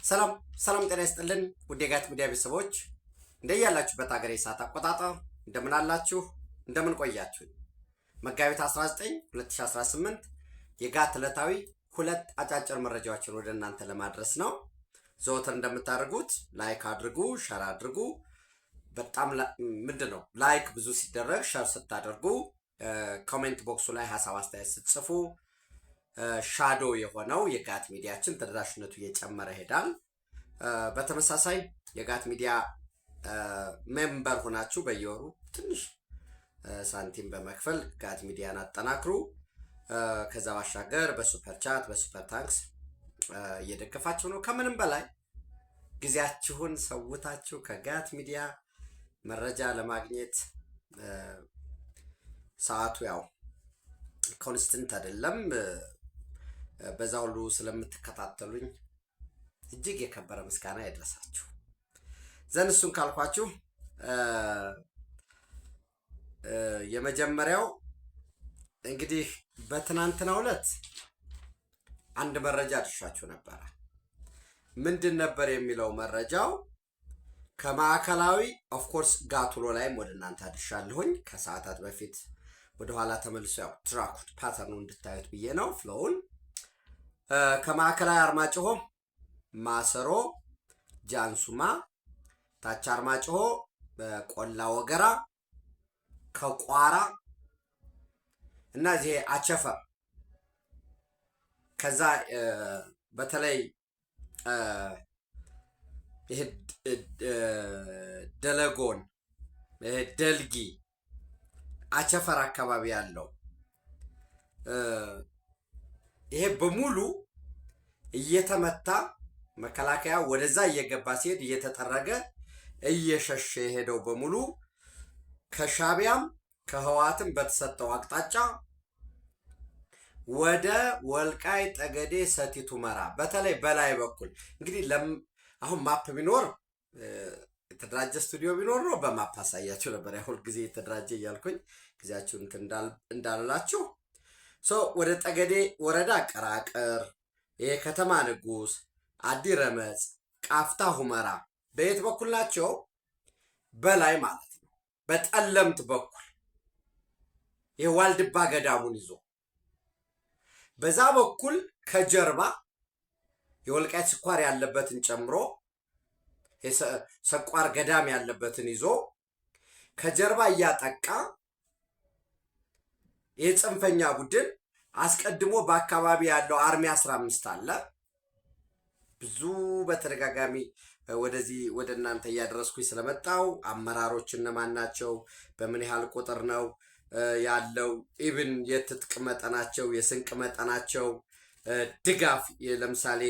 ሰላም ሰላም ጤና ይስጥልን ውድ የጋት ሚዲያ ቤተሰቦች እንደያላችሁበት ሀገር የሰዓት አቆጣጠር እንደምን አላችሁ እንደምን ቆያችሁ። መጋቢት 19 2018 የጋት ዕለታዊ ሁለት አጫጭር መረጃዎችን ወደ እናንተ ለማድረስ ነው። ዘወትር እንደምታደርጉት ላይክ አድርጉ፣ ሼር አድርጉ። በጣም ምንድነው ላይክ ብዙ ሲደረግ ሼር ስታደርጉ ኮሜንት ቦክሱ ላይ ሐሳብ አስተያየት ስትጽፉ ሻዶ የሆነው የጋት ሚዲያችን ተደራሽነቱ እየጨመረ ሄዳል። በተመሳሳይ የጋት ሚዲያ ሜምበር ሆናችሁ በየወሩ ትንሽ ሳንቲም በመክፈል ጋት ሚዲያን አጠናክሩ። ከዛ ባሻገር በሱፐር ቻት በሱፐር ታንክስ እየደገፋችሁ ነው። ከምንም በላይ ጊዜያችሁን ሰውታችሁ ከጋት ሚዲያ መረጃ ለማግኘት ሰዓቱ ያው ኮንስተንት አይደለም። በዛ ሁሉ ስለምትከታተሉኝ እጅግ የከበረ ምስጋና ይድረሳችሁ። ዘን እሱን ካልኳችሁ የመጀመሪያው እንግዲህ በትናንትናው ዕለት አንድ መረጃ አድርሻችሁ ነበረ። ምንድን ነበር የሚለው መረጃው? ከማዕከላዊ ኦፍኮርስ ጋቱሎ ላይም ወደ እናንተ አድርሻለሁኝ ከሰዓታት በፊት ወደኋላ ተመልሶ ያው ትራኩት ፓተርኑ እንድታዩት ብዬ ነው ፍሎውን። ከማዕከላዊ አርማጭሆ ማሰሮ ጃንሱማ፣ ታች አርማጭሆ ቆላ ወገራ፣ ከቋራ እና እዚህ አቸፈር ከዛ በተለይ ይሄ ደለጎን ደልጊ አቸፈር አካባቢ ያለው ይሄ በሙሉ እየተመታ መከላከያ ወደዛ እየገባ ሲሄድ እየተጠረገ እየሸሸ የሄደው በሙሉ ከሻቢያም ከህዋትም በተሰጠው አቅጣጫ ወደ ወልቃይ ጠገዴ ሰቲት ሁመራ በተለይ በላይ በኩል እንግዲህ አሁን ማፕ ቢኖር የተደራጀ ስቱዲዮ ቢኖር ነው በማፕ አሳያችሁ ነበር። ሁል ጊዜ የተደራጀ እያልኩኝ ጊዜያችሁን እንዳልላችሁ ወደ ጠገዴ ወረዳ ቀራቅር፣ ይሄ ከተማ ንጉስ፣ አዲ ረመጽ፣ ቃፍታ ሁመራ በየት በኩል ናቸው? በላይ ማለት ነው። በጠለምት በኩል ይሄ ዋልድባ ገዳሙን ይዞ በዛ በኩል ከጀርባ የወልቃይት ስኳር ያለበትን ጨምሮ ሰቋር ገዳም ያለበትን ይዞ ከጀርባ እያጠቃ የጽንፈኛ ቡድን አስቀድሞ በአካባቢ ያለው አርሚ 15 አለ። ብዙ በተደጋጋሚ ወደዚህ ወደ እናንተ እያደረስኩኝ ስለመጣው አመራሮች እነማን ናቸው፣ በምን ያህል ቁጥር ነው ያለው፣ ኢቭን የትጥቅ መጠናቸው፣ የስንቅ መጠናቸው፣ ድጋፍ ለምሳሌ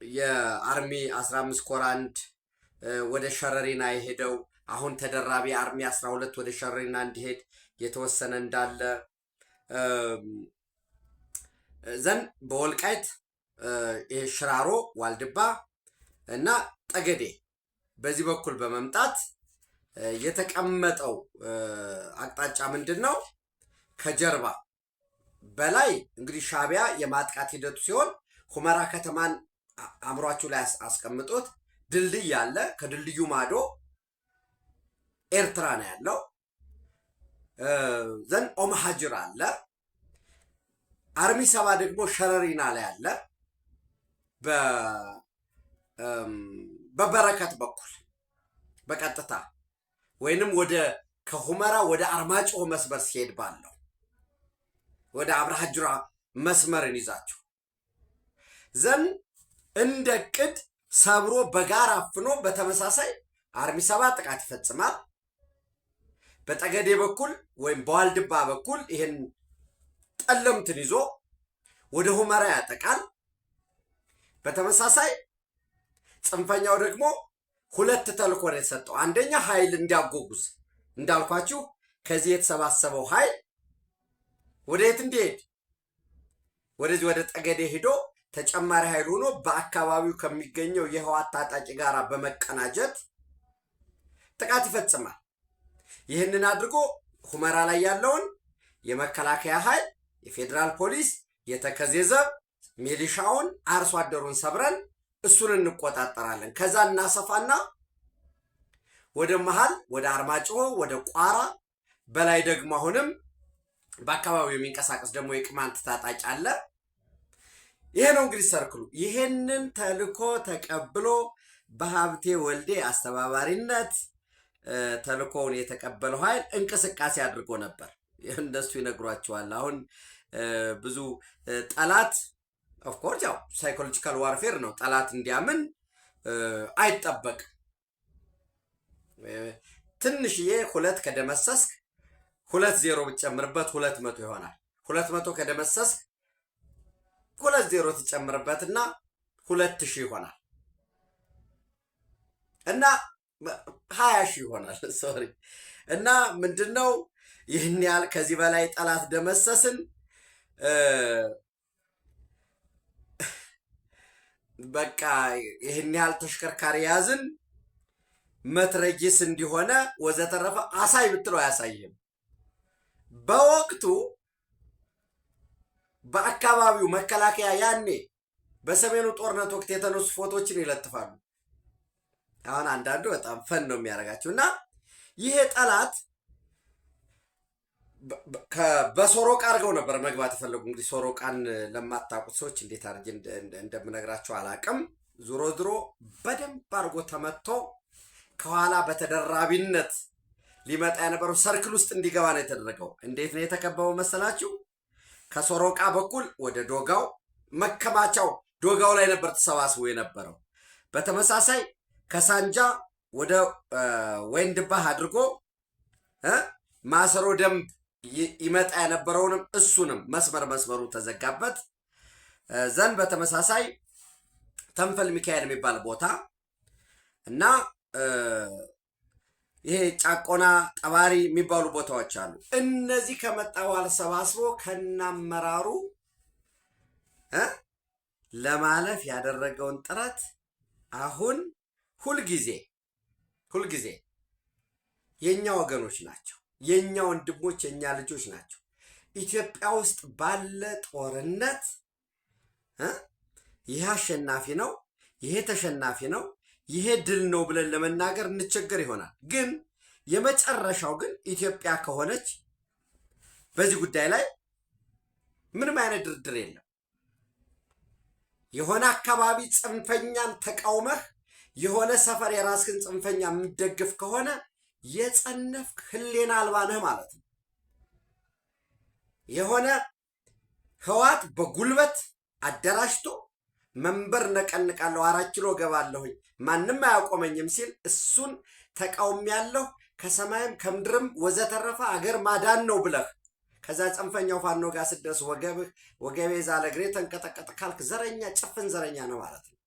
የአርሚ 15 ኮር 1 ወደ ሸረሪና የሄደው አሁን ተደራቢ አርሚ 12 ወደ ሸረሪና እንዲሄድ የተወሰነ እንዳለ ዘን በወልቃይት ሽራሮ ዋልድባ እና ጠገዴ በዚህ በኩል በመምጣት የተቀመጠው አቅጣጫ ምንድነው? ከጀርባ በላይ እንግዲህ ሻቢያ የማጥቃት ሂደቱ ሲሆን ሁመራ ከተማን አምሯችሁ ላይ አስቀምጦት ድልድይ ያለ ከድልድዩ ማዶ ኤርትራ ነው ያለው። ዘን ኦማሃጅር አለ። አርሚ 7 ደግሞ ሸረሪና ላይ አለ። በበረከት በኩል በቀጥታ ወይንም ወደ ከሁመራ ወደ አርማጭሆ መስመር ሲሄድ ባለው ወደ አብርሃጅራ መስመርን ይዛችሁ ዘን እንደ ቅድ ሰብሮ በጋራ አፍኖ በተመሳሳይ አርሚ 7 ጥቃት ይፈጽማል። በጠገዴ በኩል ወይም በዋልድባ በኩል ይሄን ጠለምትን ይዞ ወደ ሁመራ ያጠቃል። በተመሳሳይ ጽንፈኛው ደግሞ ሁለት ተልኮ ነው የሰጠው። አንደኛ ኃይል እንዲያጓጉዝ እንዳልኳችሁ ከዚህ የተሰባሰበው ኃይል ወደ የት እንዲሄድ ወደዚህ ወደ ጠገዴ ሄዶ ተጨማሪ ኃይል ሆኖ በአካባቢው ከሚገኘው የህዋት ታጣቂ ጋር በመቀናጀት ጥቃት ይፈጽማል። ይህንን አድርጎ ሁመራ ላይ ያለውን የመከላከያ ኃይል፣ የፌዴራል ፖሊስ፣ የተከዜ ዘብ ሚሊሻውን አርሶ አደሩን ሰብረን እሱን እንቆጣጠራለን። ከዛ እናሰፋና ወደ መሃል ወደ አርማጭሆ ወደ ቋራ በላይ ደግሞ አሁንም በአካባቢው የሚንቀሳቀስ ደግሞ የቅማንት ታጣቂ አለ። ይሄ ነው እንግዲህ ሰርክሉ። ይሄንን ተልኮ ተቀብሎ በሀብቴ ወልዴ አስተባባሪነት ተልኮውን የተቀበለው ኃይል እንቅስቃሴ አድርጎ ነበር። እንደሱ ይነግሯቸዋል። አሁን ብዙ ጠላት ኦፍኮርስ ያው ሳይኮሎጂካል ዋርፌር ነው። ጠላት እንዲያምን አይጠበቅም። ትንሽዬ 2 ከደመሰስክ 2-0 ብትጨምርበት 200 ይሆናል። 200 ከደመሰስክ 2-0 ትጨምርበትና 2000 ይሆናል እና 20,000 ይሆናል። ሶሪ እና ምንድነው ይህን ያህል ከዚህ በላይ ጠላት ደመሰስን፣ በቃ ይህን ያህል ተሽከርካሪ ያዝን፣ መትረጊስ እንዲሆነ ወዘተረፈ አሳይ ብትለው አያሳይም። በወቅቱ በአካባቢው መከላከያ ያኔ በሰሜኑ ጦርነት ወቅት የተነሱ ፎቶችን ይለጥፋሉ። አሁን አንዳንዱ በጣም ፈን ነው የሚያደርጋቸው እና ይሄ ጠላት በሶሮቃ አድርገው ነበር መግባት የፈለጉ። እንግዲህ ሶሮቃን ለማታውቁት ሰዎች እንዴት አድርጌ እንደምነግራቸው አላቅም። ዞሮ ዞሮ በደንብ አድርጎ ተመቶ ከኋላ በተደራቢነት ሊመጣ የነበረው ሰርክል ውስጥ እንዲገባ ነው የተደረገው። እንዴት ነው የተከበበው መሰላችሁ? ከሶሮቃ በኩል ወደ ዶጋው መከማቻው ዶጋው ላይ ነበር ተሰባስቦ የነበረው። በተመሳሳይ ከሳንጃ ወደ ወይንድባህ አድርጎ ማሰሮ ደንብ ይመጣ የነበረውንም እሱንም መስመሩ ተዘጋበት። ዘንድ በተመሳሳይ ተንፈል ሚካኤል የሚባል ቦታ እና ይሄ ጫቆና ጠባሪ የሚባሉ ቦታዎች አሉ። እነዚህ ከመጣ በኋላ ሰባስቦ ከናመራሩ ለማለፍ ያደረገውን ጥረት አሁን ሁልጊዜ የኛ ወገኖች ናቸው፣ የኛ ወንድሞች፣ የኛ ልጆች ናቸው። ኢትዮጵያ ውስጥ ባለ ጦርነት ይሄ አሸናፊ ነው፣ ይሄ ተሸናፊ ነው፣ ይሄ ድል ነው ብለን ለመናገር እንቸገር ይሆናል። ግን የመጨረሻው ግን ኢትዮጵያ ከሆነች በዚህ ጉዳይ ላይ ምንም አይነት ድርድር የለም። የሆነ አካባቢ ጽንፈኛን ተቃውመህ የሆነ ሰፈር የራስህን ጽንፈኛ የምትደግፍ ከሆነ የጸነፍክ ህሌና አልባ ነህ ማለት ነው። የሆነ ህዋት በጉልበት አደራጅቶ መንበር ነቀንቃለሁ 4 ኪሎ ገባለሁኝ ማንም አያቆመኝም ሲል እሱን ተቃውሚያለሁ ከሰማይም ከምድርም ወዘተረፈ አገር ማዳን ነው ብለህ ከዛ ጽንፈኛው ፋኖ ጋር ስደርስ ወገቤ ዛለ እግሬ ተንቀጠቀጠ ካልክ ዘረኛ ጭፍን ዘረኛ ነው ማለት ነው።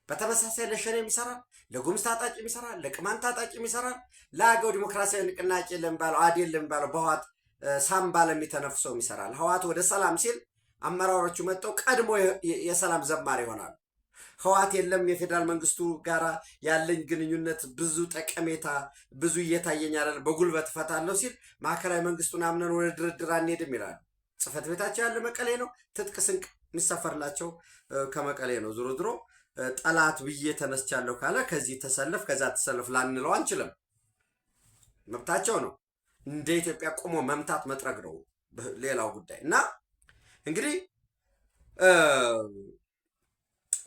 በተመሳሳይ ለሸኔም ይሰራል፣ ለጉምዝ ታጣቂም ይሰራል፣ ለቅማንት ታጣቂም ይሰራል፣ ለአገው ዲሞክራሲያዊ ንቅናቄ ለሚባለው አዴል ለሚባለው በህዋት ሳምባ ለሚተነፍሰውም ይሰራል። ህዋት ወደ ሰላም ሲል አመራሮቹ መጥተው ቀድሞ የሰላም ዘማሪ ይሆናሉ። ህዋት የለም የፌዴራል መንግስቱ ጋራ ያለኝ ግንኙነት ብዙ ጠቀሜታ ብዙ እየታየኝ አይደል በጉልበት ፈታለሁ ሲል ማዕከላዊ መንግስቱን አምነን ወደ ድርድር አንሄድም ይላል። ጽፈት ቤታቸው ያለ መቀሌ ነው። ትጥቅ ስንቅ የሚሰፈርላቸው ከመቀሌ ነው። ዞሮ ዞሮ ጠላት ብዬ ተነስቻለሁ ካለ ከዚህ ተሰለፍ ከዛ ተሰለፍ ላንለው አንችልም። መብታቸው ነው። እንደ ኢትዮጵያ ቆሞ መምታት መጥረግ ነው ሌላው ጉዳይ እና እንግዲህ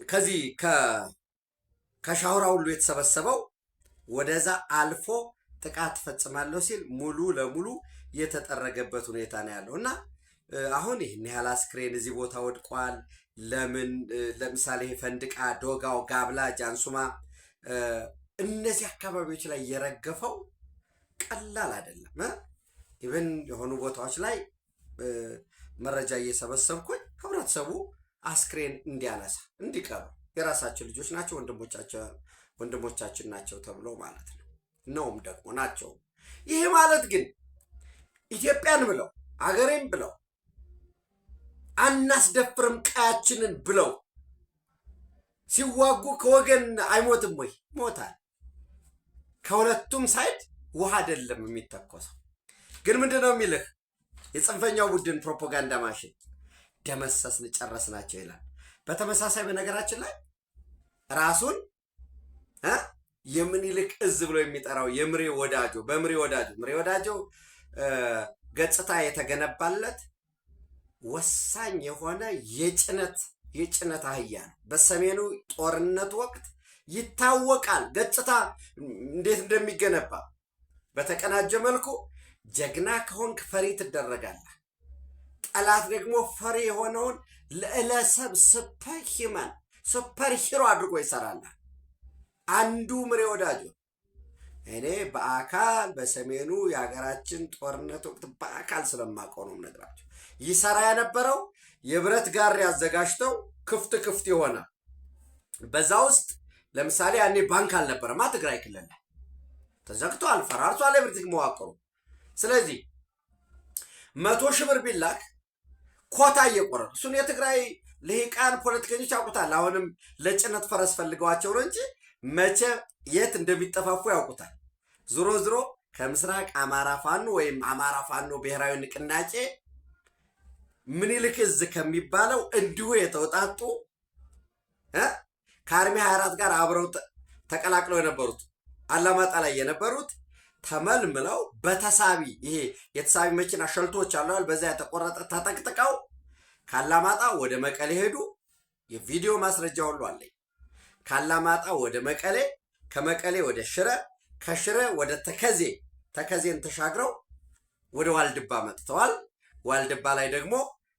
ከዚህ ከሻውራ ሁሉ የተሰበሰበው ወደዛ አልፎ ጥቃት ፈጽማለሁ ሲል ሙሉ ለሙሉ የተጠረገበት ሁኔታ ነው ያለው እና አሁን ይህን ያህል አስክሬን እዚህ ቦታ ወድቋል። ለምን ለምሳሌ ፈንድቃ፣ ዶጋው፣ ጋብላ፣ ጃንሱማ እነዚህ አካባቢዎች ላይ የረገፈው ቀላል አይደለም። ኢቨን የሆኑ ቦታዎች ላይ መረጃ እየሰበሰብኩኝ ህብረተሰቡ አስክሬን እንዲያነሳ እንዲቀሩ የራሳቸው ልጆች ናቸው ወንድሞቻችን ናቸው ተብሎ ማለት ነው ነውም ደግሞ ናቸው። ይሄ ማለት ግን ኢትዮጵያን ብለው አገሬን ብለው አናስደፍርም ቀያችንን ብለው ሲዋጉ ከወገን አይሞትም ወይ? ሞታል። ከሁለቱም ሳይድ ውሃ አይደለም የሚተኮሰው። ግን ምንድነው የሚልህ የጽንፈኛው ቡድን ፕሮፓጋንዳ ማሽን ደመሰስን ጨረስናቸው ይላል። በተመሳሳይ በነገራችን ላይ ራሱን የምኒልክ እዝ ብሎ የሚጠራው የምሬ ወዳጆ ምሬ ወዳጆ ገጽታ የተገነባለት ወሳኝ የሆነ የጭነት አህያ ነው። በሰሜኑ ጦርነት ወቅት ይታወቃል ገጽታ እንዴት እንደሚገነባ። በተቀናጀ መልኩ ጀግና ከሆንክ ፈሪ ትደረጋለህ። ጠላት ደግሞ ፈሪ የሆነውን ለዕለሰብ ሱፐር ሂሮ አድርጎ ይሰራል። አንዱ ምሬ ወዳጆ እኔ በአካል በሰሜኑ የሀገራችን ጦርነት ወቅት በአካል ስለማውቀው ነው የምነግራቸው። ይሰራ የነበረው የብረት ጋሪ አዘጋጅተው ክፍት የሆነ በዛ ውስጥ ለምሳሌ ያኔ ባንክ አልነበረማ ትግራይ ክልል ላይ ተዘግቷል፣ ፈራርሷል የብሪቲክ መዋቅሩ። ስለዚህ 100 ሺህ ብር ቢላክ ኮታ እየቆረጡ እሱን የትግራይ ልሂቃን ፖለቲከኞች ያውቁታል። አሁንም ለጭነት ፈረስ ፈልገዋቸው ነው እንጂ መቼ የት እንደሚጠፋፉ ያውቁታል። ዞሮ ከምስራቅ አማራ ፋኖ ወይም አማራ ፋኖ ብሔራዊ ንቅናቄ ምኒልክ እዝ ከሚባለው እንዲሁ የተውጣጡ ከአርሚ 24 ጋር አብረው ተቀላቅለው የነበሩት አላማጣ ላይ የነበሩት ተመልምለው በተሳቢ ይሄ የተሳቢ መኪና ሸልቶች አለዋል። በዛ የተቆረጠ ተጠቅጥቀው ካላማጣ ወደ መቀሌ ሄዱ። የቪዲዮ ማስረጃ ሁሉ አለኝ። ካላማጣ ወደ መቀሌ፣ ከመቀሌ ወደ ሽረ፣ ከሽረ ወደ ተከዜን ተሻግረው ወደ ዋልድባ መጥተዋል። ዋልድባ ላይ ደግሞ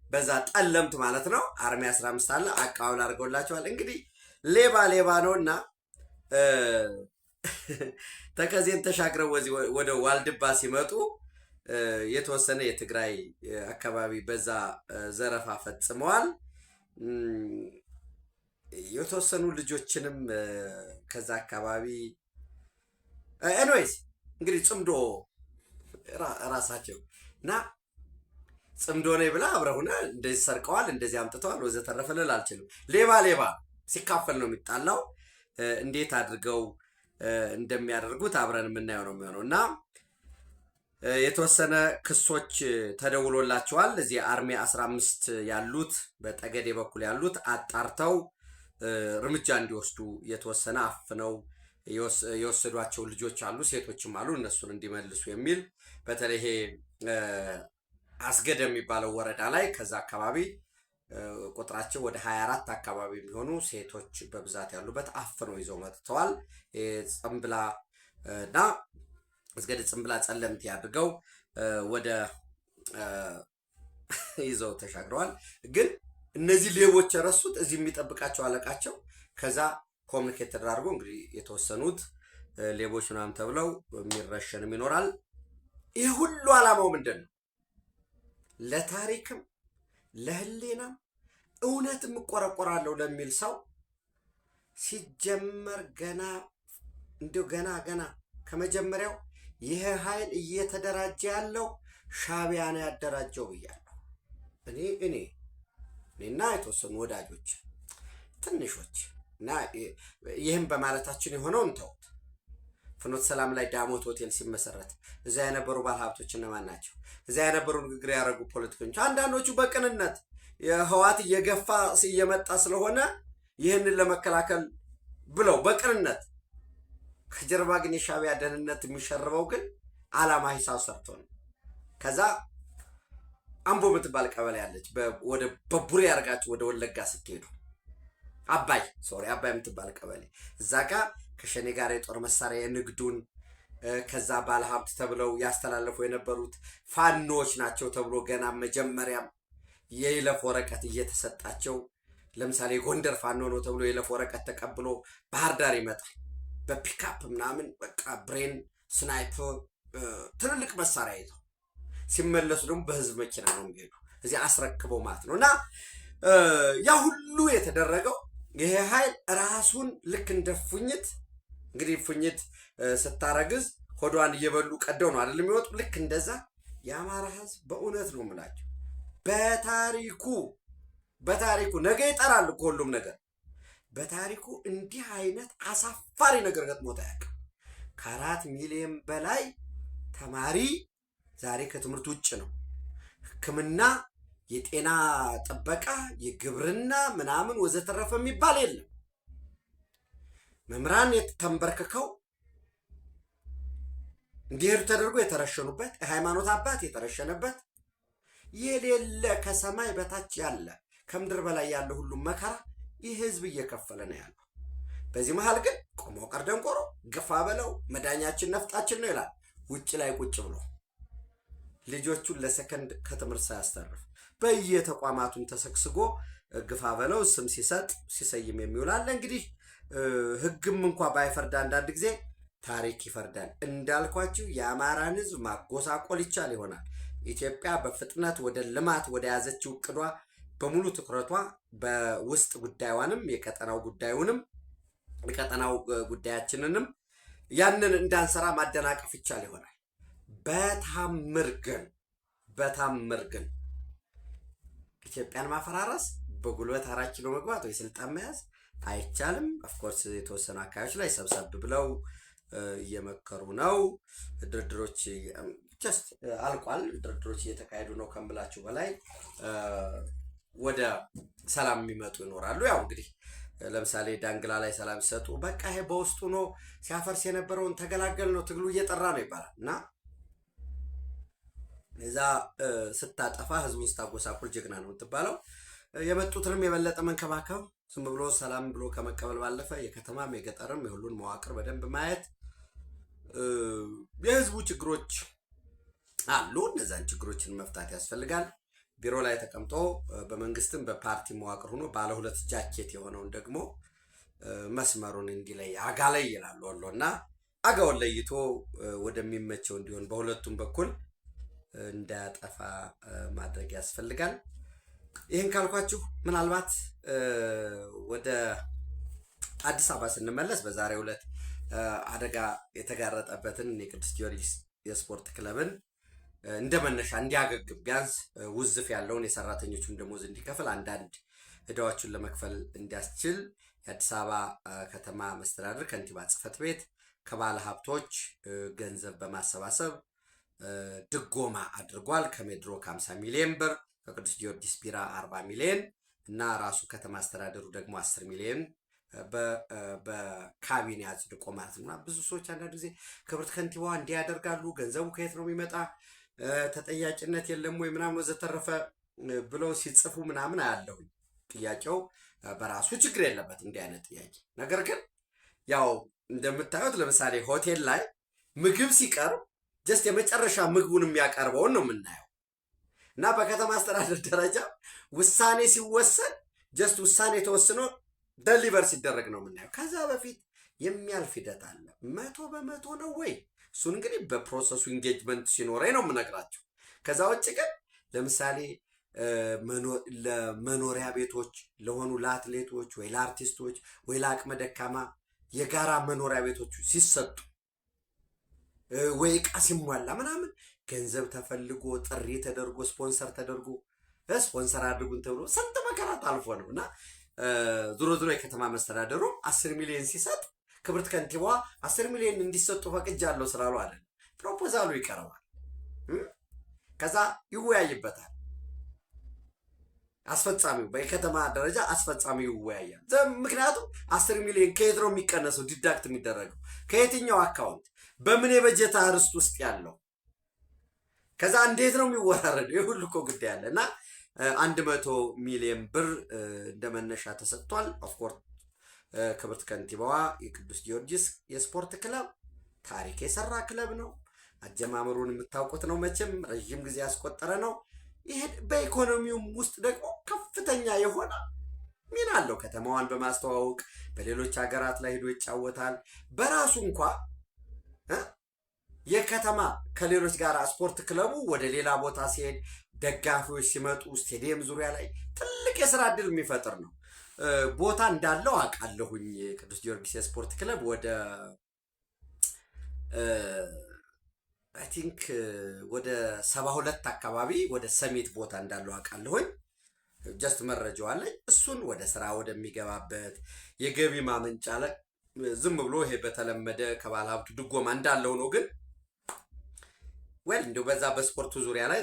በዛ ጠለምት ማለት ነው አርሚ 15 አለ አቃውል አድርገውላቸዋል። እንግዲህ ሌባ ነውና ተከዜን ተሻግረው ወደ ዋልድባ ሲመጡ የተወሰነ የትግራይ አካባቢ በዛ ዘረፋ ፈጽመዋል። የተወሰኑ ልጆችንም ከዛ አካባቢ ኤኒዌይስ እንግዲህ ጽምዶ ራሳቸው እና ጽምዶ ነኝ ብላ አብረውና እንደዚህ ሰርቀዋል፣ እንደዚህ አምጥተዋል ወዘተረፈ ልል አልችልም። ሌባ ሲካፈል ነው የሚጣላው። እንዴት አድርገው እንደሚያደርጉት አብረን የምናየው ነው የሚሆነው እና የተወሰነ ክሶች ተደውሎላቸዋል። እዚህ አርሚ 15 ያሉት በጠገዴ በኩል ያሉት አጣርተው እርምጃ እንዲወስዱ የተወሰነ አፍነው የወሰዷቸው ልጆች አሉ፣ ሴቶችም አሉ፣ እነሱን እንዲመልሱ የሚል በተለይ አስገደ የሚባለው ወረዳ ላይ ከዛ አካባቢ ቁጥራቸው ወደ 24 አካባቢ የሚሆኑ ሴቶች በብዛት ያሉበት አፍነው ይዘው መጥተዋል። ጽምብላ እና አስገደ ጽምብላ ጸለምት ያድርገው ወደ ይዘው ተሻግረዋል። ግን እነዚህ ሌቦች የረሱት እዚህ የሚጠብቃቸው አለቃቸው ከዛ ኮሚኒኬት ተደርጎ እንግዲህ የተወሰኑት ሌቦች ምናምን ተብለው የሚረሸንም ይኖራል። ይህ ሁሉ ዓላማው ምንድን ነው? ለታሪክም ለህሊናም እውነትም እቆረቆራለሁ ለሚል ሰው ሲጀመር ገና ከመጀመሪያው ይሄ ኃይል እየተደራጀ ያለው ሻዕቢያ ነው ያደራጀው ብያለሁ። እኔና የተወሰኑ ወዳጆች ትንሾች እና ይህም በማለታችን የሆነው እንተውት። ፍኖተ ሰላም ላይ ዳሞት ሆቴል ሲመሰረት እዛ የነበሩ ባለሀብቶች እነማን ናቸው? እዛ የነበሩ ንግግር ያደረጉ ፖለቲከኞች አንዳንዶቹ በቅንነት የህዋት እየገፋ እየመጣ ስለሆነ ይህንን ለመከላከል ብለው በቅንነት፣ ከጀርባ ግን የሻዕቢያ ደህንነት የሚሸርበው ግን ዓላማ ሂሳብ ሰርቶ ነው። ከዛ አምቦ የምትባል ቀበሌ ያለች ወደ በቡሬ ያርጋችሁ ወደ ወለጋ ስትሄዱ አባይ የምትባል ቀበሌ እዛ ጋር ከሸኔ ጋር የጦር መሳሪያ የንግዱን ከዛ ባለሀብት ተብለው ያስተላለፉ የነበሩት ፋኖች ናቸው ተብሎ ገና መጀመሪያም የይለፍ ወረቀት እየተሰጣቸው ለምሳሌ ጎንደር ፋኖ ነው ተብሎ የይለፍ ወረቀት ተቀብሎ ባህር ዳር ይመጣል በፒካፕ ምናምን በቃ ብሬን ስናይፐር ትልልቅ መሳሪያ ይዘው ሲመለሱ ደግሞ በህዝብ መኪና ነው የሚሄዱ እዚህ አስረክበው ማለት ነው። እና ያ ሁሉ የተደረገው ይሄ ኃይል ራሱን ልክ እንደ ፉኝት እንግዲህ ፉኝት ስታረግዝ ሆዷን እየበሉ ቀደው ነው አይደል የሚወጡ። ልክ እንደዛ የአማራ ህዝብ በእውነት ነው የምላቸው በታሪኩ ነገ ይጠራል እኮ ሁሉም ነገር በታሪኩ እንዲህ አይነት አሳፋሪ ነገር ገጥሞት አያውቅም። ከ4 ሚሊዮን በላይ ተማሪ ዛሬ ከትምህርት ውጭ ነው። ሕክምና የጤና ጥበቃ፣ የግብርና ምናምን ወዘተረፈ የሚባል የለም። መምህራን ተንበርክከው እንዲሄዱ ተደርጎ የተረሸኑበት፣ የሃይማኖት አባት የተረሸነበት የሌለ ከሰማይ በታች ያለ ከምድር በላይ ያለ ሁሉም መከራ ይህ ህዝብ እየከፈለ ነው ያለው። በዚህ መሃል ግን ቆሞ ቀር ደንቆሮ ግፋ በለው መዳኛችን ነፍጣችን ነው ይላል። ውጭ ላይ ቁጭ ብሎ ልጆቹን ለሰከንድ ከትምህርት ሳያስተርፍ በየተቋማቱን ተሰግስጎ ግፋ በለው ስም ሲሰጥ ሲሰይም የሚውላል። እንግዲህ ህግም እንኳ ባይፈርድ አንዳንድ ጊዜ ታሪክ ይፈርዳል። እንዳልኳችሁ የአማራን ህዝብ ማጎሳቆል ይቻል ይሆናል። ኢትዮጵያ በፍጥነት ወደ ልማት ወደ ያዘችው እቅዷ በሙሉ ትኩረቷ በውስጥ ጉዳዩንም የቀጠናው ጉዳያችንንም ያንን እንዳንሰራ ማደናቀፍ ይቻል ይሆናል። በታምር ግን ኢትዮጵያን ማፈራረስ በጉልበት 4 ኪሎ መግባት ወይ ስልጣን መያዝ አይቻልም። ኦፍኮርስ የተወሰኑ አካባቢዎች ላይ ሰብሰብ ብለው እየመከሩ ነው። ድርድሮች ጀስት አልቋል። ድርድሮች እየተካሄዱ ነው ከምላችሁ በላይ ወደ ሰላም የሚመጡ ይኖራሉ። ያው እንግዲህ ለምሳሌ ዳንግላ ላይ ሰላም ሲሰጡ በቃ ይሄ በውስጡ ነው ሲያፈርስ የነበረውን ተገላገል ነው ትግሉ እየጠራ ነው ይባላል እና እዛ ስታጠፋ ህዝቡን ስታጎሳቁል ጀግና ነው የምትባለው። የመጡትንም የበለጠ መንከባከብ ዝም ብሎ ሰላም ብሎ ከመቀበል ባለፈ የከተማም የገጠርም የሁሉን መዋቅር በደንብ ማየት። የህዝቡ ችግሮች አሉ፣ እነዛን ችግሮችን መፍታት ያስፈልጋል። ቢሮ ላይ ተቀምጦ በመንግስትም በፓርቲ መዋቅር ሆኖ ባለ 2 ጃኬት የሆነውን ደግሞ መስመሩን እንዲለይ አጋላይ ይላሉ ወሎ እና አጋውን ለይቶ ወደሚመቸው እንዲሆን በሁለቱም በኩል እንዳያጠፋ ማድረግ ያስፈልጋል። ይህን ካልኳችሁ ምናልባት ወደ አዲስ አበባ ስንመለስ በዛሬው ዕለት አደጋ የተጋረጠበትን የቅዱስ ጊዮርጊስ የስፖርት ክለብን እንደ መነሻ እንዲያገግም ቢያንስ ውዝፍ ያለውን የሰራተኞቹን ደሞዝ እንዲከፍል አንዳንድ ዕዳዎችን ለመክፈል እንዲያስችል የአዲስ አበባ ከተማ መስተዳድር ከንቲባ ጽሕፈት ቤት ከባለ ሀብቶች ገንዘብ በማሰባሰብ ድጎማ አድርጓል። ከሜድሮክ 50 ሚሊዮን ብር፣ ከቅዱስ ጊዮርጊስ ቢራ 40 ሚሊዮን እና ራሱ ከተማ አስተዳደሩ ደግሞ 10 ሚሊዮን በካቢኔ አጽድቆ ማለት ነው። ብዙ ሰዎች አንዳንድ ጊዜ ክብርት ከንቲባዋ እንዲህ ያደርጋሉ፣ ገንዘቡ ከየት ነው የሚመጣ፣ ተጠያቂነት የለም ወይ ምናምን ወዘተረፈ ብለው ሲጽፉ ምናምን አያለሁኝ። ጥያቄው በራሱ ችግር የለበት እንዲህ አይነት ጥያቄ። ነገር ግን ያው እንደምታዩት ለምሳሌ ሆቴል ላይ ምግብ ሲቀርብ ጀስት የመጨረሻ ምግቡን የሚያቀርበውን ነው የምናየው እና በከተማ አስተዳደር ደረጃ ውሳኔ ሲወሰን ጀስት ውሳኔ ተወስኖ ደሊቨር ሲደረግ ነው የምናየው። ከዛ በፊት የሚያልፍ ሂደት አለ። 100% ነው ወይ? እሱን እንግዲህ በፕሮሰሱ ኢንጌጅመንት ሲኖረኝ ነው የምነግራቸው። ከዛ ውጭ ግን ለምሳሌ ለመኖሪያ ቤቶች ለሆኑ ለአትሌቶች ወይ ለአርቲስቶች ወይ ለአቅመ ደካማ የጋራ መኖሪያ ቤቶች ሲሰጡ ወይ ዕቃ ሲሟላ ምናምን ገንዘብ ተፈልጎ ጥሪ ተደርጎ ስፖንሰር ተደርጎ ስፖንሰር አድርጉን ተብሎ ስንት መከራት አልፎ ነው እና ዙሮ የከተማ መስተዳደሩ 10 ሚሊዮን ሲሰጥ ክብርት ከንቲባዋ 10 ሚሊዮን እንዲሰጡ ፈቅጃለሁ ስላሉ አለ ፕሮፖዛሉ ይቀርባል። ከዛ ይወያይበታል። አስፈጻሚው በከተማ ደረጃ አስፈጻሚው ይወያያል። ምክንያቱም 10 ሚሊዮን ከየት ነው የሚቀነሰው? ዲዳክት የሚደረገው ከየትኛው አካውንት በምን የበጀት አርስት ውስጥ ያለው? ከዛ እንዴት ነው የሚወራረደው? ይህ ሁሉ እኮ ጉዳይ አለ እና 100 ሚሊዮን ብር እንደመነሻ ተሰጥቷል። ኦፍኮርስ ክብርት ከንቲባዋ የቅዱስ ጊዮርጊስ የስፖርት ክለብ ታሪክ የሰራ ክለብ ነው። አጀማመሩን የምታውቁት ነው መቼም፣ ረዥም ጊዜ ያስቆጠረ ነው። ይሄ በኢኮኖሚውም ውስጥ ደግሞ ከፍተኛ የሆነ ሚና አለው። ከተማዋን በማስተዋወቅ በሌሎች ሀገራት ላይ ሄዶ ይጫወታል። በራሱ እንኳ የከተማ ከሌሎች ጋር ስፖርት ክለቡ ወደ ሌላ ቦታ ሲሄድ ደጋፊዎች ሲመጡ ስቴዲየም ዙሪያ ላይ ትልቅ የስራ እድል የሚፈጥር ነው። ቦታ እንዳለው አውቃለሁኝ። ቅዱስ ጊዮርጊስ የስፖርት ክለብ ወደ አይ ቲንክ ወደ 72 አካባቢ ወደ ሰሚት ቦታ እንዳለው አውቃለሁኝ። ጀስት መረጃው አለኝ። እሱን ወደ ስራ ወደሚገባበት የገቢ ማመንጫ ላይ ዝም ብሎ ይሄ በተለመደ ከባለ ሀብቱ ድጎማ እንዳለው ነው። ግን እንደው በዛ በስፖርቱ ዙሪያ ላይ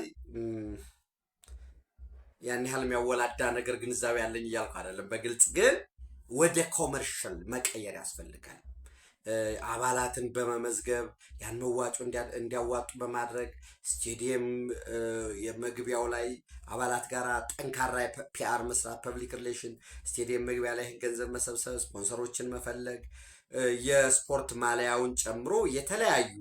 ያን ያህል የሚያወላዳ ነገር ግንዛቤ ያለኝ እያልኩ አይደለም። በግልጽ ግን ወደ ኮመርሻል መቀየር ያስፈልጋል። አባላትን በመመዝገብ ያን መዋጮ እንዲያዋጡ በማድረግ ስቴዲየም የመግቢያው ላይ አባላት ጋር ጠንካራ ፒአር መስራት፣ ፐብሊክ ሪሌሽን፣ ስቴዲየም መግቢያ ላይ ገንዘብ መሰብሰብ፣ ስፖንሰሮችን መፈለግ፣ የስፖርት ማሊያውን ጨምሮ የተለያዩ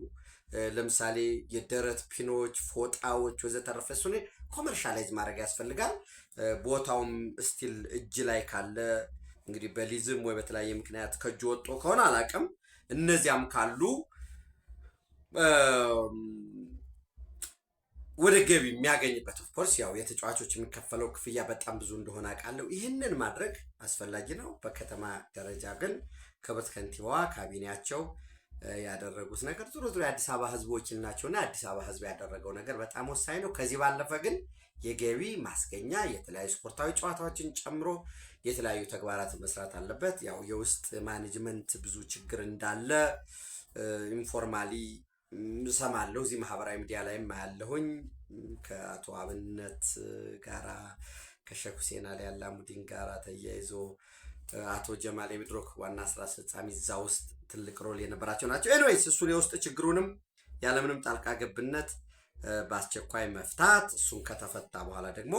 ለምሳሌ የደረት ፒኖች፣ ፎጣዎች ወዘተረፈ እሱን ኮመርሻላይዝ ማድረግ ያስፈልጋል። ቦታውም ስቲል እጅ ላይ ካለ እንግዲህ በሊዝም ወይ በተለያየ ምክንያት ከእጅ ወጦ ከሆነ አላውቅም። እነዚያም ካሉ ወደ ገቢ የሚያገኝበት ኦፍኮርስ ያው የተጫዋቾች የሚከፈለው ክፍያ በጣም ብዙ እንደሆነ አውቃለሁ። ይህንን ማድረግ አስፈላጊ ነው። በከተማ ደረጃ ግን ክብርት ከንቲባዋ ካቢኔያቸው ያደረጉት ነገር ዙሮ ዙሮ የአዲስ አበባ ህዝብ ወኪል ናቸውና የአዲስ አበባ ህዝብ ያደረገው ነገር በጣም ወሳኝ ነው። ከዚህ ባለፈ ግን የገቢ ማስገኛ የተለያዩ ስፖርታዊ ጨዋታዎችን ጨምሮ የተለያዩ ተግባራትን መስራት አለበት። ያው የውስጥ ማኔጅመንት ብዙ ችግር እንዳለ ኢንፎርማሊ እሰማለሁ። እዚህ ማህበራዊ ሚዲያ ላይም ያለሁኝ ከአቶ አብነት ጋራ ከሼክ ሁሴን አሊ አላሙዲን ጋራ ተያይዞ አቶ ጀማል የሚድሮክ ዋና ስራ አስፈጻሚ እዛ ውስጥ ትልቅ ሮል የነበራቸው ናቸው። ኤኒዌይስ እሱን የውስጥ ችግሩንም ያለምንም ጣልቃ ገብነት በአስቸኳይ መፍታት፣ እሱን ከተፈታ በኋላ ደግሞ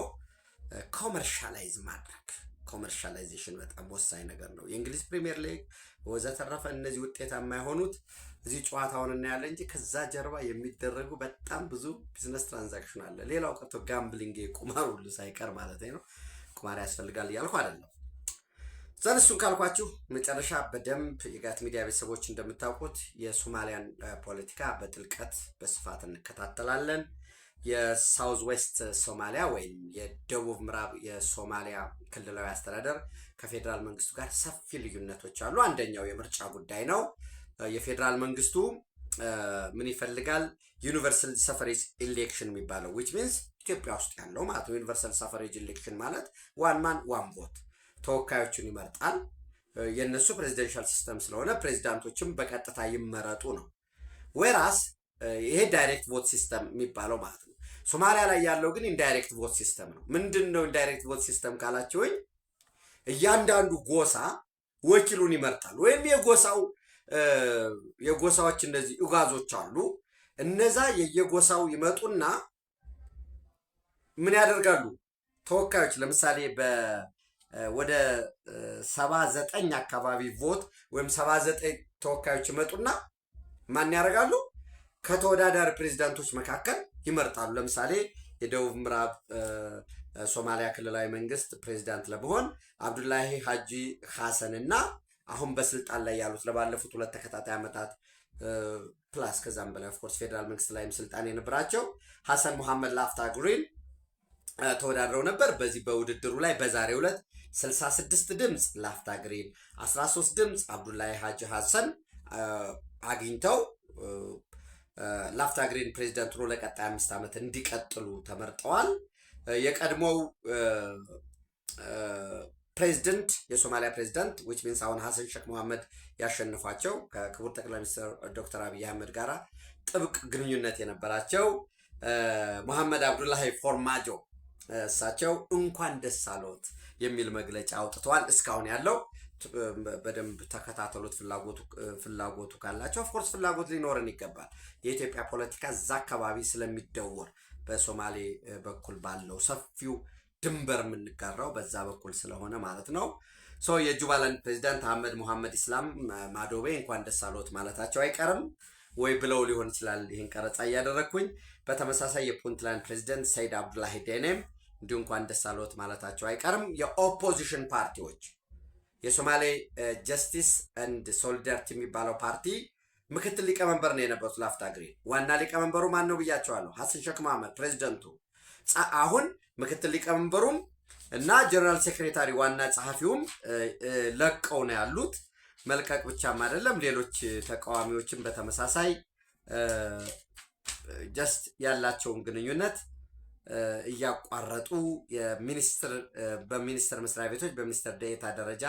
ኮመርሻላይዝ ማድረግ። ኮመርሻላይዜሽን በጣም ወሳኝ ነገር ነው። የእንግሊዝ ፕሪሚየር ሊግ ወዘተረፈ እነዚህ ውጤታማ የሆኑት እዚህ ጨዋታውን እናያለን እንጂ ከዛ ጀርባ የሚደረጉ በጣም ብዙ ቢዝነስ ትራንዛክሽን አለ። ሌላው ቀርቶ ጋምብሊንግ ቁማር ሁሉ ሳይቀር ማለት ነው። ቁማር ያስፈልጋል እያልኩ አይደለም። ዘን እሱን ካልኳችሁ መጨረሻ በደንብ የጋት ሚዲያ ቤተሰቦች እንደምታውቁት የሶማሊያን ፖለቲካ በጥልቀት በስፋት እንከታተላለን። የሳውዝ ዌስት ሶማሊያ ወይም የደቡብ ምዕራብ የሶማሊያ ክልላዊ አስተዳደር ከፌዴራል መንግስቱ ጋር ሰፊ ልዩነቶች አሉ። አንደኛው የምርጫ ጉዳይ ነው። የፌዴራል መንግስቱ ምን ይፈልጋል? ዩኒቨርሳል ሰፈሬጅ ኢሌክሽን የሚባለው which means ኢትዮጵያ ውስጥ ያለው ማለት ነው። ዩኒቨርሳል ሰፈሬጅ ኢሌክሽን ማለት ዋን ማን ዋን ቮት ተወካዮችን ይመርጣል። የነሱ ፕሬዚደንሻል ሲስተም ስለሆነ ፕሬዚዳንቶችም በቀጥታ ይመረጡ ነው። ወራስ ይሄ ዳይሬክት ቮት ሲስተም የሚባለው ማለት ነው። ሶማሊያ ላይ ያለው ግን ኢንዳይሬክት ቮት ሲስተም ነው። ምንድነው ኢንዳይሬክት ቮት ሲስተም ካላችሁኝ እያንዳንዱ ጎሳ ወኪሉን ይመርጣል። ወይም የጎሳዎች እነዚህ ኡጋዞች አሉ። እነዛ የየጎሳው ይመጡና ምን ያደርጋሉ? ተወካዮች ለምሳሌ ወደ 79 አካባቢ ቮት ወይም 79 ተወካዮች ይመጡና ማን ያደርጋሉ? ከተወዳዳሪ ፕሬዝዳንቶች መካከል ይመርጣሉ። ለምሳሌ የደቡብ ምዕራብ ሶማሊያ ክልላዊ መንግስት ፕሬዝዳንት ለመሆን አብዱላሂ ሀጂ ሐሰን እና አሁን በስልጣን ላይ ያሉት ለባለፉት 2 ተከታታይ ዓመታት ፕላስ ከዛም በላይ ኦፍ ኮርስ ፌደራል መንግስት ላይም ስልጣን የነበራቸው ሐሰን መሐመድ ላፍታ ጉሪን ተወዳድረው ነበር። በዚህ በውድድሩ ላይ በዛሬው ዕለት 66 ድምፅ ላፍታ ግሪን፣ 13 ድምፅ አብዱላሂ ሀጂ ሐሰን አግኝተው ላፍታ ግሪን ፕሬዚዳንት ሆኖ ለቀጣይ 5 ዓመት እንዲቀጥሉ ተመርጠዋል። የቀድሞው ፕሬዚደንት የሶማሊያ ፕሬዚዳንት which means አሁን ሐሰን ሼክ መሐመድ ያሸነፏቸው ከክቡር ጠቅላይ ሚኒስትር ዶክተር አብይ አህመድ ጋራ ጥብቅ ግንኙነት የነበራቸው መሐመድ አብዱላሂ ፎርማጆ እሳቸው እንኳን ደስ አለዎት የሚል መግለጫ አውጥተዋል። እስካሁን ያለው በደንብ ተከታተሉት። ፍላጎቱ ካላቸው ኦፍ ኮርስ ፍላጎት ሊኖረን ይገባል። የኢትዮጵያ ፖለቲካ እዛ አካባቢ ስለሚደወር በሶማሌ በኩል ባለው ሰፊው ድንበር የምንጋራው በዛ በኩል ስለሆነ ማለት ነው። የጁባላንድ ፕሬዚዳንት አህመድ ሙሐመድ ኢስላም ማዶቤ እንኳን ደስ አለዎት ማለታቸው አይቀርም ወይ ብለው ሊሆን ይችላል ይህን ቀረጻ እያደረግኩኝ። በተመሳሳይ የፑንትላንድ ፕሬዚዳንት ሰይድ አብዱላሂ ዴኔም እንዲሁ እንኳን ደስ አለዎት ማለታቸው አይቀርም። የኦፖዚሽን ፓርቲዎች የሶማሌ ጀስቲስ ኤንድ ሶሊዳሪቲ የሚባለው ፓርቲ ምክትል ሊቀመንበር ነው የነበሩት ላፍታ ግሪን። ዋና ሊቀመንበሩ ማን ነው ብያቸዋለሁ? ሐሰን ሼክ መሐመድ ፕሬዚደንቱ። አሁን ምክትል ሊቀመንበሩም እና ጀነራል ሴክሬታሪ ዋና ጸሐፊውም ለቀው ነው ያሉት። መልቀቅ ብቻም አይደለም ሌሎች ተቃዋሚዎችን በተመሳሳይ ጀስት ያላቸውን ግንኙነት እያቋረጡ በሚኒስትር መስሪያ ቤቶች በሚኒስትር ዴኤታ ደረጃ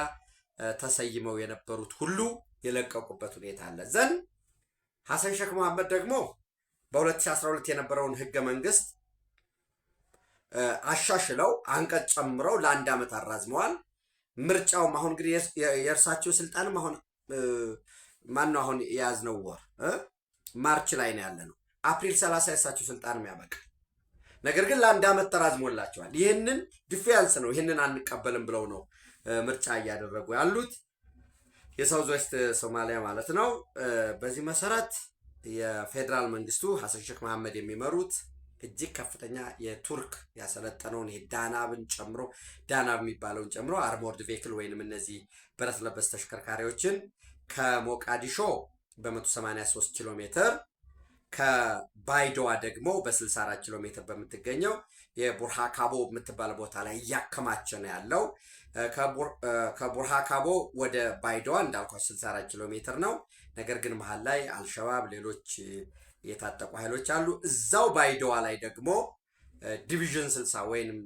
ተሰይመው የነበሩት ሁሉ የለቀቁበት ሁኔታ አለ። ዘን ሐሰን ሼክ መሐመድ ደግሞ በ2012 የነበረውን ህገ መንግስት አሻሽለው አንቀጽ ጨምረው ለ1 ዓመት አራዝመዋል። ምርጫውም አሁን እንግዲህ የእርሳቸው ስልጣንም አሁን ማነው አሁን የያዝነው ወር ማርች ላይ ነው ያለ ነው። አፕሪል 30 የእርሳቸው ስልጣንም ያበቃል። ነገር ግን ለ1 ዓመት ተራዝሞላቸዋል። ይህንን ዲፌንስ ነው፣ ይህንን አንቀበልም ብለው ነው ምርጫ እያደረጉ ያሉት የሳውዝ ዌስት ሶማሊያ ማለት ነው። በዚህ መሰረት የፌዴራል መንግስቱ ሐሰን ሼክ መሐመድ የሚመሩት እጅግ ከፍተኛ የቱርክ ያሰለጠነውን ዳናብን ጨምሮ ዳናብ የሚባለውን ጨምሮ አርሞርድ ቬክል ወይንም እነዚህ ብረት ለበስ ተሽከርካሪዎችን ከሞቃዲሾ በ183 ኪሎ ሜትር ከባይዶዋ ደግሞ በ64 ኪሎ ሜትር በምትገኘው የቡርሃካቦ የምትባል ቦታ ላይ እያከማቸ ነው ያለው። ከቡርሃካቦ ወደ ባይዶዋ እንዳልኳቸው 64 ኪሎ ሜትር ነው። ነገር ግን መሀል ላይ አልሸባብ ሌሎች የታጠቁ ኃይሎች አሉ። እዛው ባይዶዋ ላይ ደግሞ ዲቪዥን 60 ወይም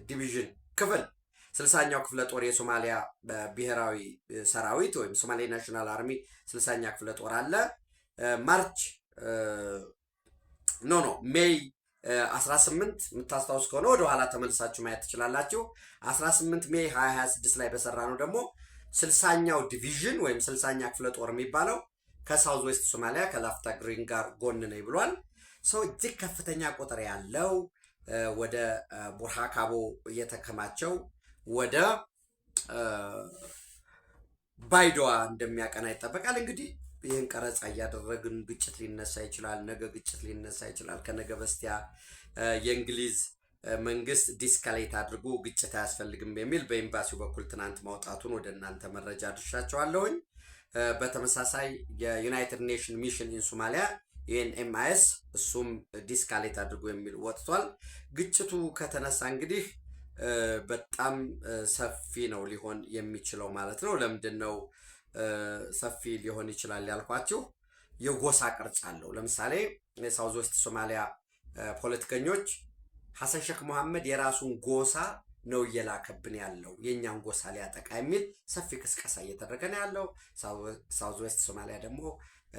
ዲቪዥን ክፍል 60ኛው ክፍለ ጦር የሶማሊያ ብሔራዊ ሰራዊት ወይም ሶማሌ ናሽናል አርሚ 60ኛ ክፍለ ጦር አለ። ማርች ሜይ 18 የምታስታውስ ከሆነ ወደ ኋላ ተመልሳችሁ ማየት ትችላላችሁ። 18 ሜይ 2026 ላይ በሰራ ነው ደግሞ 60ኛው ዲቪዥን ወይም 60ኛ ክፍለ ጦር የሚባለው ከሳውዝ ዌስት ሶማሊያ ከላፍታ ግሪን ጋር ጎን ነው ብሏል። ሰው እጅግ ከፍተኛ ቁጥር ያለው ወደ ቡርሃካቦ እየተከማቸው ወደ ባይዶዋ እንደሚያቀና ይጠበቃል። እንግዲህ ይህን ቀረጻ እያደረግን ግጭት ሊነሳ ይችላል። ነገ ግጭት ሊነሳ ይችላል። ከነገ በስቲያ የእንግሊዝ መንግስት ዲስካሌት አድርጎ ግጭት አያስፈልግም የሚል በኤምባሲው በኩል ትናንት ማውጣቱን ወደ እናንተ መረጃ አድርሻቸዋለሁኝ። በተመሳሳይ የዩናይትድ ኔሽን ሚሽን ኢን ሶማሊያ ዩኤንኤምአይኤስ እሱም ዲስካሌት አድርጎ የሚል ወጥቷል። ግጭቱ ከተነሳ እንግዲህ በጣም ሰፊ ነው ሊሆን የሚችለው ማለት ነው። ለምንድን ነው ሰፊ ሊሆን ይችላል ያልኳችሁ? የጎሳ ቅርጽ አለው። ለምሳሌ የሳውዝ ዌስት ሶማሊያ ፖለቲከኞች ሐሰን ሼክ መሐመድ የራሱን ጎሳ ነው እየላከብን ያለው የኛን ጎሳ ሊያጠቃ የሚል ሰፊ ቅስቀሳ እየተደረገ ነው ያለው። ሳውዝ ዌስት ሶማሊያ ደግሞ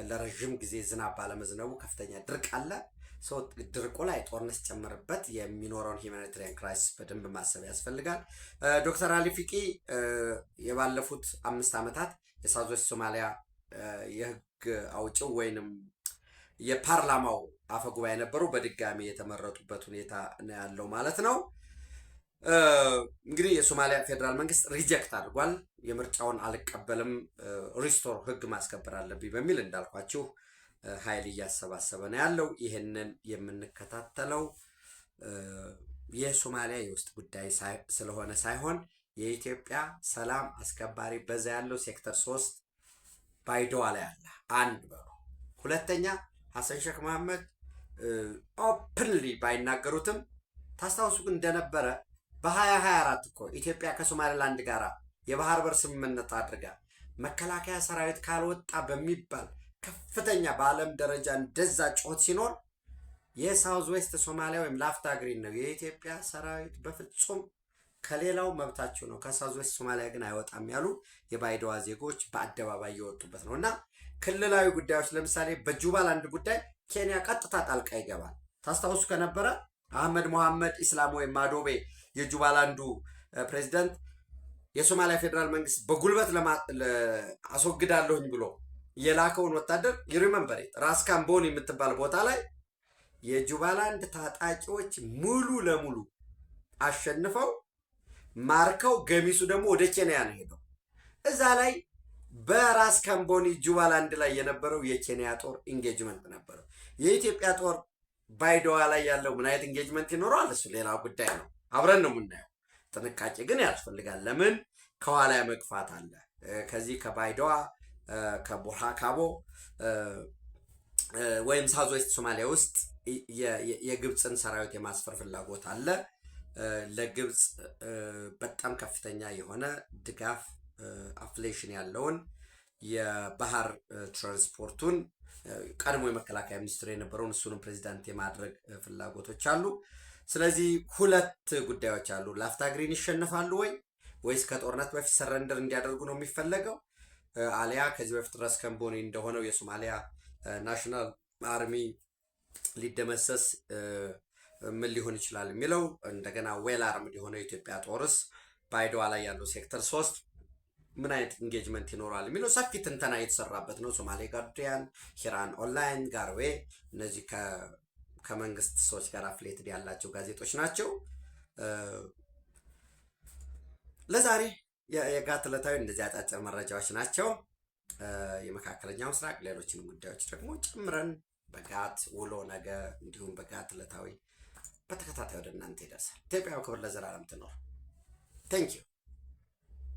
ለረጅም ጊዜ ዝናብ ባለመዝነቡ ከፍተኛ ድርቅ አለ። ድርቁ ላይ ጦርነት ሲጨመርበት የሚኖረውን ሂውማኒታሪያን ክራይሲስ በደንብ ማሰብ ያስፈልጋል። ዶክተር አሊ ፊቂ የባለፉት 5 ዓመታት የሳውዝ ዌስት ሶማሊያ የህግ አውጪው ወይንም የፓርላማው አፈ ጉባኤ ነበሩ። በድጋሚ የተመረጡበት ሁኔታ ነው ያለው ማለት ነው። እንግዲህ የሶማሊያ ፌዴራል መንግስት ሪጀክት አድርጓል። የምርጫውን አልቀበልም፣ ሪስቶር ህግ ማስከበር አለብኝ በሚል እንዳልኳችሁ ኃይል እያሰባሰበ ነው ያለው። ይህንን የምንከታተለው የሶማሊያ የውስጥ ጉዳይ ስለሆነ ሳይሆን የኢትዮጵያ ሰላም አስከባሪ በዛ ያለው ሴክተር 3 ባይዶዋ ላይ አለ። አንድ በሩ ሁለተኛ ሐሰን ሼክ መሐመድ ኦፕንሊ ባይናገሩትም ታስታውሱ እንደነበረ በ2024 እኮ ኢትዮጵያ ከሶማሌላንድ ጋር የባህር በር ስምምነት አድርጋ መከላከያ ሰራዊት ካልወጣ በሚባል ከፍተኛ በዓለም ደረጃ እንደዛ ጮት ሲኖር የሳውዝ ዌስት ሶማሊያ ወይም ላፍታ ግሪን ነው የኢትዮጵያ ሰራዊት በፍጹም ከሌላው መብታቸው ነው፣ ከሳውዝ ዌስት ሶማሊያ ግን አይወጣም ያሉ የባይዶዋ ዜጎች በአደባባይ የወጡበት ነው። እና ክልላዊ ጉዳዮች ለምሳሌ በጁባላንድ ጉዳይ ኬንያ ቀጥታ ጣልቃ ይገባል። ታስታውሱ ከነበረ አህመድ መሐመድ ኢስላም ወይም ማዶቤ የጁባላንዱ ፕሬዚደንት የሶማሊያ ፌዴራል መንግስት በጉልበት አስወግዳለሁኝ ብሎ የላከውን ወታደር ይሪመምበር ራስ ካምቦኒ የምትባል ቦታ ላይ የጁባላንድ ታጣቂዎች ሙሉ ለሙሉ አሸንፈው ማርከው ገሚሱ ደግሞ ወደ ኬንያ ነው ሄደው። እዛ ላይ በራስ ካምቦኒ ጁባላንድ ላይ የነበረው የኬንያ ጦር ኢንጌጅመንት ነበረው። የኢትዮጵያ ጦር ባይዶዋ ላይ ያለው ምን አይነት ኢንጌጅመንት ይኖረዋል? እሱ ሌላ ጉዳይ ነው፣ አብረን ነው የምናየው። ጥንቃቄ ግን ያስፈልጋል። ለምን ከኋላ መግፋት አለ። ከዚህ ከባይዶዋ ከቡርሃካቦ ወይም ሳውዝ ዌስት ሶማሊያ ውስጥ የግብፅን ሰራዊት የማስፈር ፍላጎት አለ። ለግብፅ በጣም ከፍተኛ የሆነ ድጋፍ አፍሌሽን ያለውን የባህር ትራንስፖርቱን ቀድሞ የመከላከያ ሚኒስትር የነበረውን እሱንም ፕሬዚዳንት የማድረግ ፍላጎቶች አሉ። ስለዚህ ሁለት ጉዳዮች አሉ። ላፍታ ግሪን ይሸነፋሉ ወይስ ከጦርነት በፊት ሰረንደር እንዲያደርጉ ነው የሚፈለገው? አሊያ ከዚህ በፊት ራስ ካምቦኒ እንደሆነው የሶማሊያ ናሽናል አርሚ ሊደመሰስ ምን ሊሆን ይችላል የሚለው እንደገና ዌል አርምድ የሆነው የኢትዮጵያ ጦርስ በአይድዋ ላይ ያለው ሴክተር 3 ምን አይነት ኢንጌጅመንት ይኖራል የሚለው ሰፊ ትንተና የተሰራበት ነው። ሶማሌ ጋርዲያን፣ ሂራን ኦንላይን፣ ጋርዌ እነዚህ ከመንግስት ሰዎች ጋር አፍሌትድ ያላቸው ጋዜጦች ናቸው። ለዛሬ የጋት ዕለታዊ እንደዚህ አጫጭር መረጃዎች ናቸው። የመካከለኛው ምስራቅ ሌሎችን ጉዳዮች ደግሞ ጨምረን በጋት ውሎ ነገ እንዲሁም በጋት ዕለታዊ በተከታታይ ወደ እናንተ ይደርሳል። ኢትዮጵያ ክብር ለዘላለም ትኖር። ቴንክ ዩ